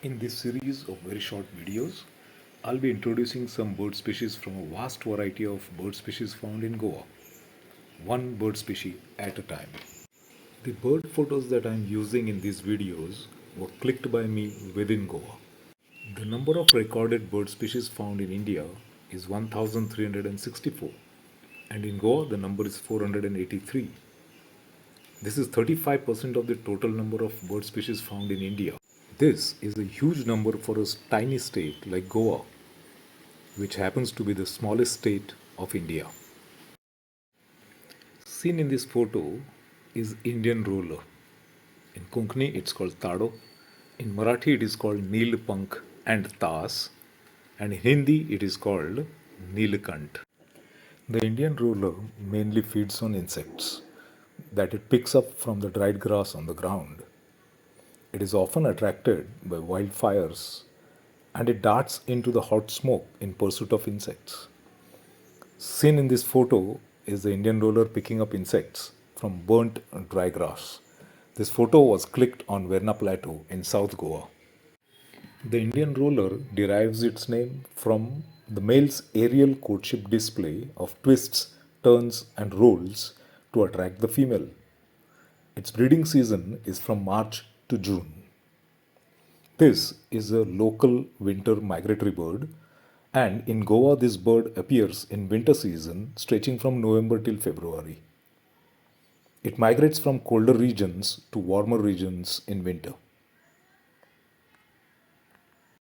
In this series of very short videos, I'll be introducing some bird species from a vast variety of bird species found in Goa, one bird species at a time. The bird photos that I'm using in these videos were clicked by me within Goa. The number of recorded bird species found in India is 1364, and in Goa the number is 483. This is 35% of the total number of bird species found in India. This is a huge number for a tiny state like Goa, which happens to be the smallest state of India. Seen in this photo is Indian roller. In Konkani it's called Tado. In Marathi it is called Neelpank and Tas. And in Hindi it is called Neelkant. The Indian roller mainly feeds on insects that it picks up from the dried grass on the ground. It is often attracted by wildfires and it darts into the hot smoke in pursuit of insects. Seen in this photo is the Indian roller picking up insects from burnt dry grass. This photo was clicked on Verna Plateau in South Goa. The Indian roller derives its name from the male's aerial courtship display of twists, turns, and rolls to attract the female. Its breeding season is from March to June. This is a local winter migratory bird, and in Goa, this bird appears in winter season stretching from November till February. It migrates from colder regions to warmer regions in winter.